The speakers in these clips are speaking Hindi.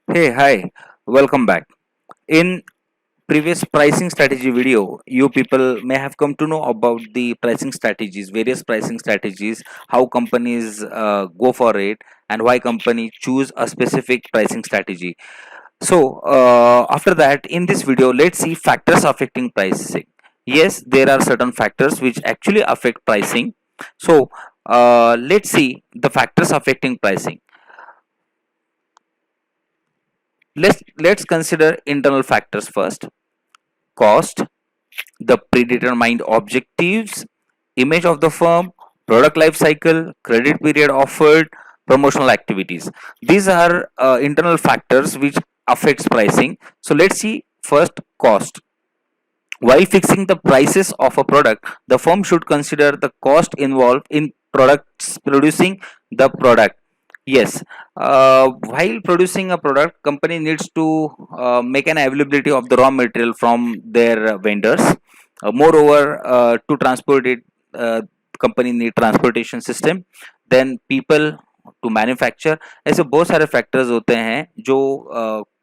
Hey, hi, welcome back. In previous pricing strategy video, you people may have come to know about the pricing strategies, various pricing strategies, how companies go for it, and why company choose a specific pricing strategy. So, after that, in this video, let's see factors affecting pricing. Yes, there are certain factors which actually affect pricing. So, let's see the factors affecting pricing. Let's consider internal factors first. Cost, the predetermined objectives, image of the firm, product life cycle, credit period offered, promotional activities. These are internal factors which affects pricing. So let's see first cost. While fixing the prices of a product, the firm should consider the cost involved in products producing the product. Yes, while producing a product, company needs to make an availability of the raw material from their vendors. Moreover, to transport it, company need transportation system. Then people to manufacture. ऐसे बहुत सारे फैक्टर्स होते हैं जो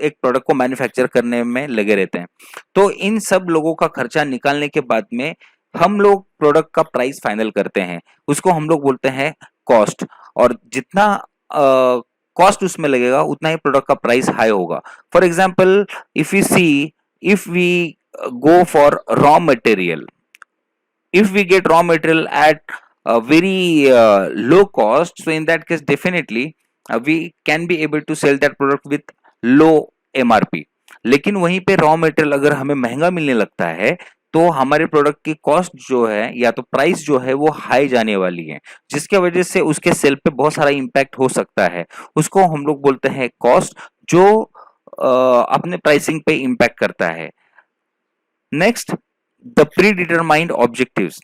एक प्रोडक्ट को मैन्युफैक्चर करने में लगे रहते हैं. तो इन सब लोगों का खर्चा निकालने के बाद में हम लोग प्रोडक्ट का प्राइस फाइनल करते हैं. उसको हम लोग बोलते हैं कॉस्ट. और जितना कॉस्ट उसमें लगेगा उतना ही प्रोडक्ट का प्राइस हाई होगा. For example, if you see, if we go for raw material, if we get raw material at a very low cost, so in that case definitely we can be able to sell that product with low MRP. लेकिन वहीं पे रॉ मटेरियल अगर हमें महंगा मिलने लगता है तो हमारे प्रोडक्ट की कॉस्ट जो है या तो प्राइस जो है वो हाई जाने वाली है, जिसके वजह से उसके सेल पे बहुत सारा इंपैक्ट हो सकता है. उसको हम लोग बोलते हैं कॉस्ट, जो अपने प्राइसिंग पे इंपैक्ट करता है. Next, the predetermined objectives.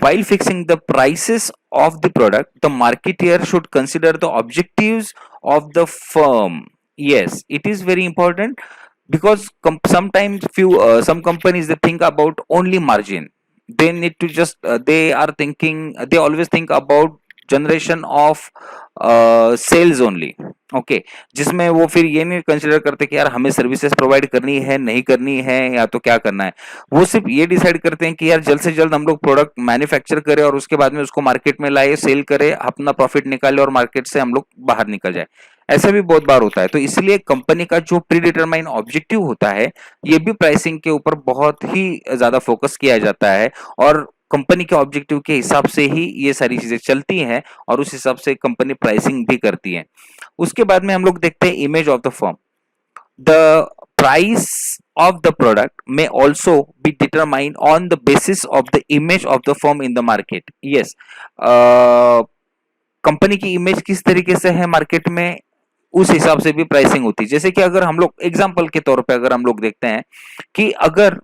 While fixing the prices of the product, the marketer should consider the objectives of the firm. Yes, it is very important because sometimes some companies they think about only margin. They need to just they are thinking, they always think about generation of sales only. Okay, जिसमें वो फिर ये नहीं कंसिडर करते कि यार हमें सर्विसेज प्रोवाइड करनी है नहीं करनी है या तो क्या करना है. वो सिर्फ ये डिसाइड करते हैं कि यार जल्द से जल्द हम लोग प्रोडक्ट मैन्युफैक्चर करें और उसके बाद में उसको मार्केट में लाए, सेल करें, अपना प्रॉफिट निकाले और मार्केट से हम लोग बाहर निकल जाए. ऐसा भी बहुत बार होता है. तो इसलिए कंपनी का जो प्री डिटरमाइन ऑब्जेक्टिव होता है ये भी प्राइसिंग के ऊपर बहुत ही ज्यादा फोकस किया जाता है. और कंपनी के ऑब्जेक्टिव के हिसाब से ही ये सारी चीजें चलती हैं और उस हिसाब से कंपनी प्राइसिंग भी करती है. उसके बाद में हम लोग देखते हैं image of the firm. The price of the product may also be determined on the basis of the image of the firm in the market. Yes, company की इमेज किस तरीके से है मार्केट में उस हिसाब से भी प्राइसिंग होती है. जैसे कि अगर हम लोग एग्जांपल के तौर पे अगर हम लोग देखते हैं कि अगर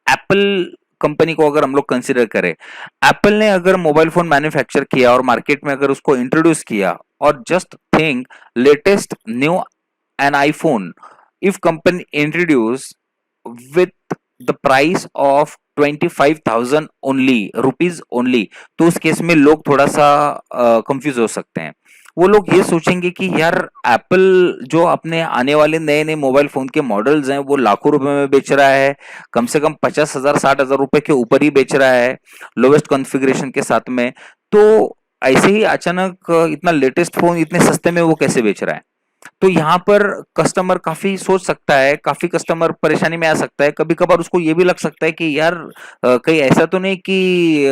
एप्पल कंपनी को अगर हम लोग कंसिडर करें, एप्पल ने अगर मोबाइल फोन मैन्युफैक्चर किया और मार्केट में अगर उसको इंट्रोड्यूस किया और just think latest new an iPhone, if company introduce with the price of 25,000 only rupees only, तो उस केस में लोग थोड़ा सा कंफ्यूज हो सकते हैं. वो लोग ये सोचेंगे कि यार एप्पल जो अपने आने वाले नए नए मोबाइल फोन के मॉडल्स हैं वो लाखों रुपए में बेच रहा है, कम से कम 50,000 60,000 रुपए के ऊपर ही बेच रहा है लोवेस्ट कॉन्फ़िगरेशन के साथ में. तो ऐसे ही अचानक इतना लेटेस्ट फोन इतने सस्ते में वो कैसे बेच रहा है. तो यहाँ पर कस्टमर काफी सोच सकता है, काफी कस्टमर परेशानी में आ सकता है. कभी कभार उसको ये भी लग सकता है कि यार कहीं ऐसा तो नहीं कि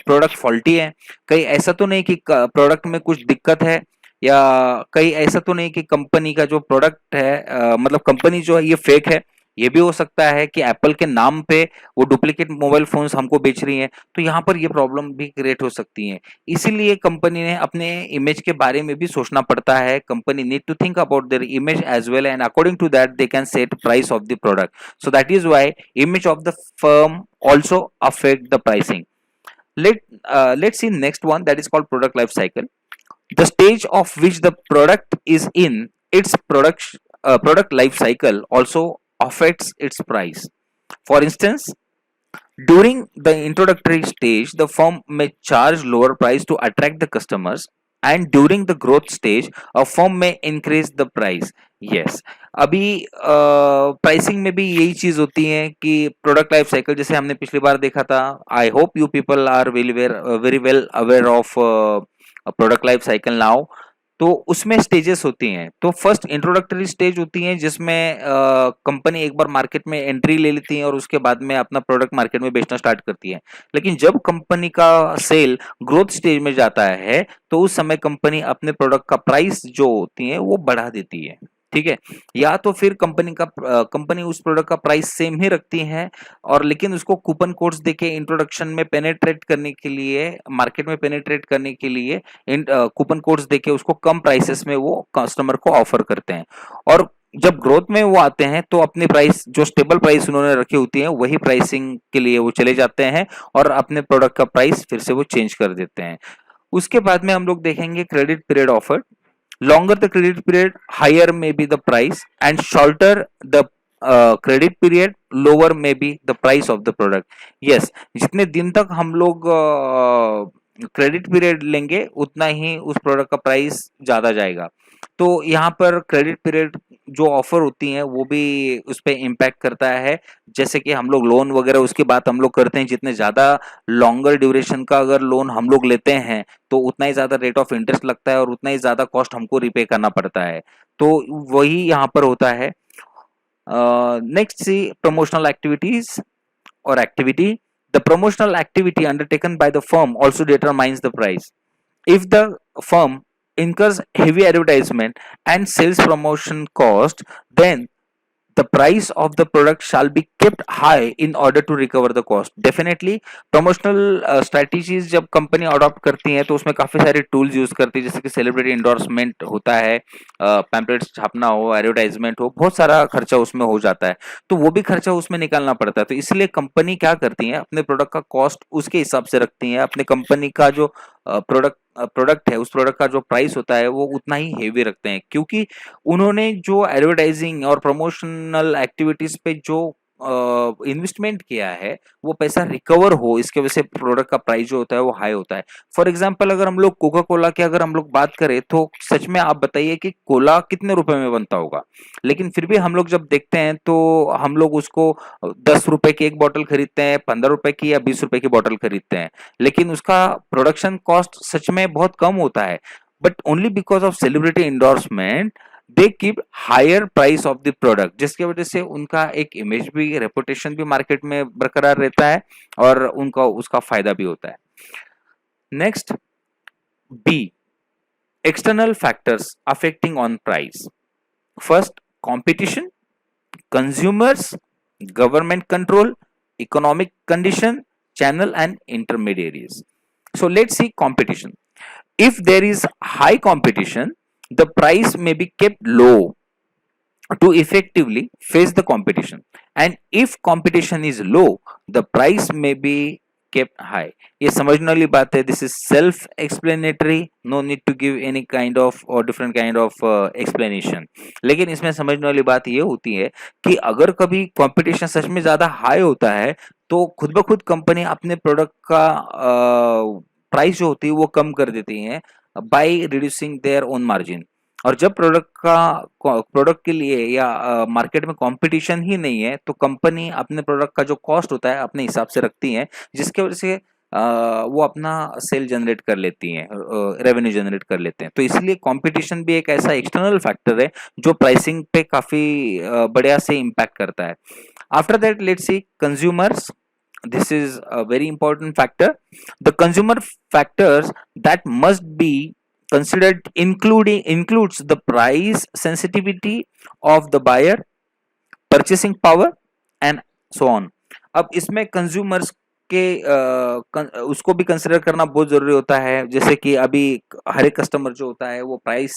प्रोडक्ट फॉल्टी है, कहीं ऐसा तो नहीं कि प्रोडक्ट में कुछ दिक्कत है, या कहीं ऐसा तो नहीं कि कंपनी का जो प्रोडक्ट है मतलब कंपनी जो है ये फेक है. ये भी हो सकता है कि एप्पल के नाम पे वो डुप्लीकेट मोबाइल फोन्स हमको बेच रही हैं. तो यहाँ पर ये प्रॉब्लम भी क्रिएट हो सकती है. इसीलिए कंपनी ने अपने इमेज के बारे में भी सोचना पड़ता है. Company need to think about their image as well and according to that they can set price of the product. So that is why image of the firm also affect the pricing. Let's see next one, that is called product life cycle. The stage of which the product is in its product life cycle also affects its price. For instance, during the introductory stage, the firm may charge lower price to attract the customers, and during the growth stage a firm में इंक्रीज द प्राइस। यस, अभी प्राइसिंग में भी यही चीज होती है कि प्रोडक्ट लाइफ साइकिल, जैसे हमने पिछली बार देखा था, I hope you people are very well aware of product life cycle now. तो उसमें स्टेजेस होती हैं। तो फर्स्ट इंट्रोडक्टरी स्टेज होती है जिसमें कंपनी एक बार मार्केट में एंट्री ले लेती है और उसके बाद में अपना प्रोडक्ट मार्केट में बेचना स्टार्ट करती है। लेकिन जब कंपनी का सेल ग्रोथ स्टेज में जाता है तो उस समय कंपनी अपने प्रोडक्ट का प्राइस जो होती है वो बढ़ा देती है। ठीक है, या तो फिर कंपनी उस प्रोडक्ट का प्राइस सेम ही रखती है और लेकिन उसको कूपन कोड्स देके इंट्रोडक्शन में पेनेट्रेट करने के लिए, मार्केट में पेनेट्रेट करने के लिए कूपन कोड्स देके उसको कम प्राइसेस में वो कस्टमर को ऑफर करते हैं। और जब ग्रोथ में वो आते हैं तो अपनी प्राइस जो स्टेबल प्राइस उन्होंने रखी होती है वही प्राइसिंग के लिए वो चले जाते हैं और अपने प्रोडक्ट का प्राइस फिर से वो चेंज कर देते हैं। उसके बाद में हम लोग देखेंगे credit period offer. Longer the credit period, higher may be the price, and shorter the credit period, lower may be the price of the product. Yes, जितने दिन तक हम लोग क्रेडिट पीरियड लेंगे उतना ही उस प्रोडक्ट का प्राइस ज्यादा जाएगा। तो यहाँ पर क्रेडिट पीरियड जो ऑफर होती हैं वो भी उस पर इम्पैक्ट करता है। जैसे कि हम लोग लोन वगैरह उसकी बात हम लोग करते हैं, जितने ज्यादा लॉन्गर ड्यूरेशन का अगर लोन हम लोग लेते हैं तो उतना ही ज्यादा रेट ऑफ इंटरेस्ट लगता है और उतना ही ज्यादा कॉस्ट हमको रिपे करना पड़ता है। तो वही यहाँ पर होता है। Next c promotional activities or activity. The promotional activity undertaken by the firm also determines the price. If the firm incurs heavy advertisement and sales promotion cost, then the price of the product shall be kept high in order to recover the cost. Definitely promotional strategies जब कंपनी अडॉप्ट करती है तो उसमें काफी सारे टूल्स यूज करती है, जैसे कि सेलिब्रिटी इंडोर्समेंट होता है, पैम्पलेट्स छापना हो, एडवर्टाइजमेंट हो, बहुत सारा खर्चा उसमें हो जाता है। तो वो भी खर्चा उसमें निकालना पड़ता है। तो इसलिए कंपनी क्या करती है, अपने प्रोडक्ट का कॉस्ट उसके हिसाब से रखती है। अपने कंपनी का जो प्रोडक्ट है उस प्रोडक्ट का जो प्राइस होता है वो उतना ही हेवी रखते हैं, क्योंकि उन्होंने जो एडवर्टाइजिंग और प्रमोशनल एक्टिविटीज पे जो इन्वेस्टमेंट किया है वो पैसा रिकवर हो, इसके वजह से प्रोडक्ट का प्राइस जो होता है वो हाई होता है। फॉर एग्जांपल अगर हम लोग कोका कोला की अगर हम लोग बात करें तो सच में आप बताइए कि कोला कितने रुपए में बनता होगा, लेकिन फिर भी हम लोग जब देखते हैं तो हम लोग उसको 10 रुपए की एक बोतल खरीदते हैं, 15 रुपए की या 20 रुपए की बोतल खरीदते हैं, लेकिन उसका प्रोडक्शन कॉस्ट सच में बहुत कम होता है। But only because of celebrity endorsement they keep higher price of the product, जिसकी वजह से उनका एक इमेज भी, रेपुटेशन भी मार्केट में बरकरार रहता है और उनका उसका फायदा भी होता है। Next, b, external factors affecting on price. First, competition, consumers, government control, economic condition, channel and intermediaries. So let's see competition. If there is high competition, the price may be kept low to effectively face the competition, and if competition is low, the price may be kept high. ये समझने वाली बात है, this is self explanatory, no need to give any kind of or different kind of explanation. लेकिन इसमें समझने वाली बात ये होती है कि अगर कभी कंपटीशन सच में ज्यादा हाई होता है तो खुद ब खुद कंपनी अपने प्रोडक्ट का प्राइस जो होती है वो कम कर देती है by reducing their own margin. और जब प्रोडक्ट के लिए या मार्केट में कंपटीशन ही नहीं है तो कंपनी अपने प्रोडक्ट का जो कॉस्ट होता है अपने हिसाब से रखती है, जिसके वजह से वो अपना सेल जनरेट कर लेती हैं, रेवेन्यू जनरेट कर लेते हैं। तो इसलिए कंपटीशन भी एक ऐसा एक्सटर्नल फैक्टर है जो प्राइसिंग पे काफी बढ़िया से इम्पैक्ट करता है। After that let's see consumers. This is a very important factor. The consumer factors that must be considered includes the price sensitivity of the buyer, purchasing power and so on. अब इसमें कंज्यूमर्स के उसको भी कंसिडर करना बहुत जरूरी होता है। जैसे कि अभी हर एक कस्टमर जो होता है वो प्राइस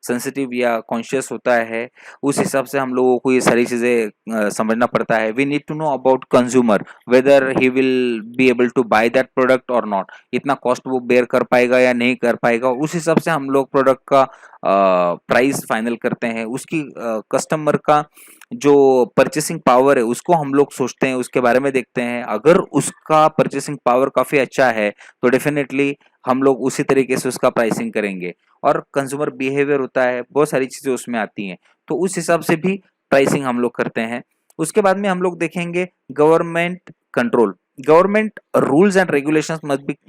सेंसिटिव या कॉन्शियस होता है, उस हिसाब से हम लोगों को ये सारी चीजें समझना पड़ता है। We need to know about consumer, whether he will be able to buy that product और नॉट, इतना कॉस्ट वो बेयर कर पाएगा या नहीं कर पाएगा, उस हिसाब से हम लोग प्रोडक्ट का प्राइस फाइनल करते हैं। उसकी कस्टमर का जो परचेसिंग पावर है उसको हम लोग सोचते हैं, उसके बारे में देखते हैं। अगर उसका परचेसिंग पावर काफी अच्छा है तो डेफिनेटली हम लोग उसी तरीके से उसका प्राइसिंग करेंगे। और कंज्यूमर बिहेवियर होता है, बहुत सारी चीजें उसमें आती हैं, तो उस हिसाब से भी प्राइसिंग हम लोग करते हैं। उसके बाद में हम लोग देखेंगे government control. Government rules and regulations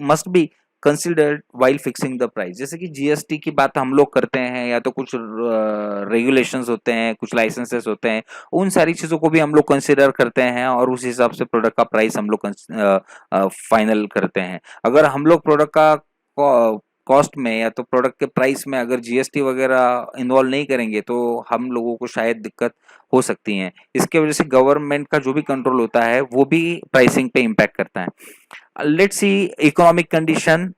must be considered while fixing the price. जैसे कि जीएसटी की बात हम लोग करते हैं, या तो कुछ रेगुलेशंस होते हैं, कुछ लाइसेंसेस होते हैं, उन सारी चीजों को भी हम लोग कंसिडर करते हैं और उस हिसाब से प्रोडक्ट का प्राइस हम लोग फाइनल करते हैं। अगर हम लोग प्रोडक्ट का कॉस्ट में या तो प्रोडक्ट के प्राइस में अगर जीएसटी वगैरह इन्वॉल्व नहीं करेंगे तो हम लोगों को शायद दिक्कत हो सकती है। इसके वजह से गवर्नमेंट का जो भी कंट्रोल होता है वो भी प्राइसिंग पे इम्पैक्ट करता है। Let's see economic condition.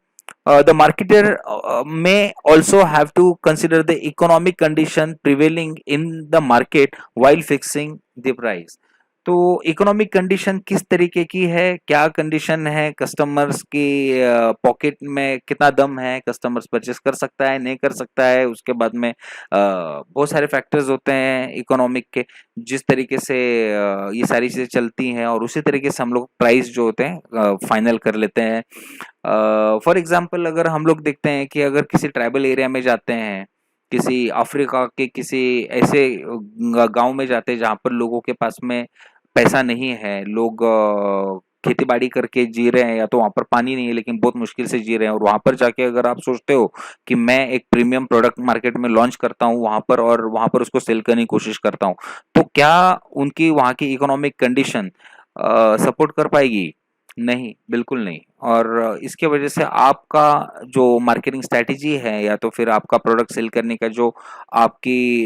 The marketer may also have to consider the economic condition prevailing in the market while fixing the price. तो इकोनॉमिक कंडीशन किस तरीके की है, क्या कंडीशन है, कस्टमर्स की पॉकेट में कितना दम है, कस्टमर्स परचेस कर सकता है नहीं कर सकता है, उसके बाद में बहुत सारे फैक्टर्स होते हैं इकोनॉमिक के, जिस तरीके से ये सारी चीजें चलती हैं और उसी तरीके से हम लोग प्राइस जो होते हैं फाइनल कर लेते हैं। फॉर एग्जाम्पल अगर हम लोग देखते हैं कि अगर किसी ट्राइबल एरिया में जाते हैं, किसी अफ्रीका के किसी ऐसे गांव में जाते हैं जहाँ पर लोगों के पास में पैसा नहीं है, लोग खेती बाड़ी करके जी रहे हैं, या तो वहां पर पानी नहीं है लेकिन बहुत मुश्किल से जी रहे हैं, और वहां पर जाके अगर आप सोचते हो कि मैं एक प्रीमियम प्रोडक्ट मार्केट में लॉन्च करता हूँ वहां पर और वहां पर उसको सेल करने की कोशिश करता हूँ, तो क्या उनकी वहां की इकोनॉमिक कंडीशन सपोर्ट कर पाएगी? नहीं, बिल्कुल नहीं। और इसके वजह से आपका जो मार्केटिंग स्ट्रैटेजी है या तो फिर आपका प्रोडक्ट सेल करने का जो आपकी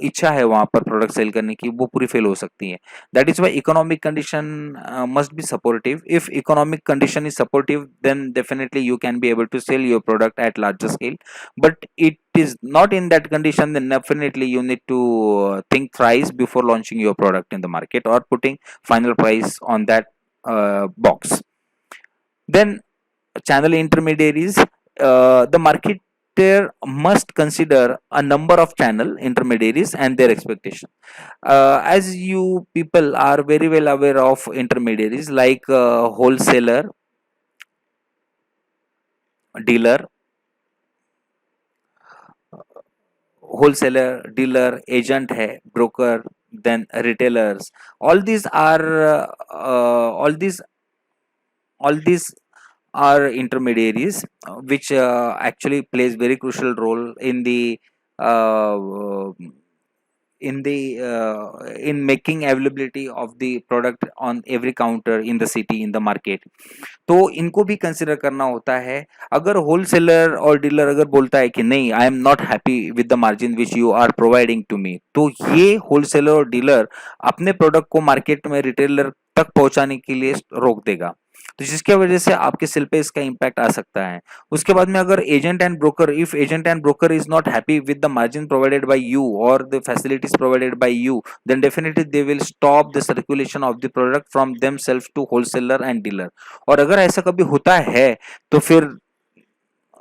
इच्छा है वहां पर प्रोडक्ट सेल करने की, वो पूरी फेल हो सकती है। That is why economic condition must be supportive. If economic condition is supportive then definitely you can be able to sell your product at larger scale, but it is not in that condition, then definitely you need to think thrice before launching your product in the market or putting final price on that box. Then channel intermediaries, the marketer must consider a number of channel intermediaries and their expectation. As you people are very well aware of intermediaries like wholesaler, dealer, dealer, agent है, broker, then retailers. all these are all these all these are intermediaries which actually plays very crucial role uh, in making availability of the product on every counter in the city, in the market. तो इनको भी कंसिडर करना होता है। अगर होलसेलर और डीलर अगर बोलता है कि नहीं, I am not happy with the margin which you are providing to me, तो ये होलसेलर और डीलर अपने प्रोडक्ट को मार्केट में रिटेलर तक पहुंचाने के लिए रोक देगा, तो जिसके वजह से आपके सेल पे इसका इम्पैक्ट आ सकता है। उसके बाद में अगर agent and broker, if agent and broker is not happy with the margin provided by you और the facilities provided by you, then definitely they will stop the circulation of the product from themselves to wholesaler and dealer। और अगर ऐसा कभी होता है तो फिर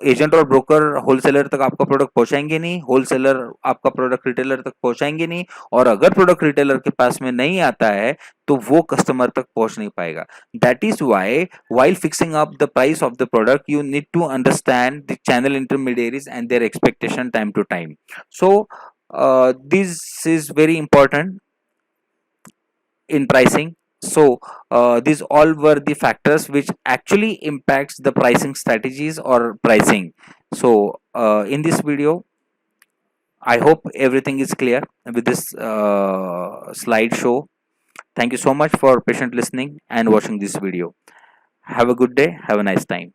एजेंट और ब्रोकर होलसेलर तक आपका प्रोडक्ट पहुंचाएंगे नहीं, होलसेलर आपका प्रोडक्ट रिटेलर तक पहुंचाएंगे नहीं, और अगर प्रोडक्ट रिटेलर के पास में नहीं आता है तो वो कस्टमर तक पहुंच नहीं पाएगा। That is why while fixing up the price of the product you need to understand the channel intermediaries and their expectation time to time. So this is very important in pricing. So these all were the factors which actually impacts the pricing strategies or pricing. So in this video I hope everything is clear with this slide show. Thank you so much for patient listening and watching this video. Have a good day, have a nice time.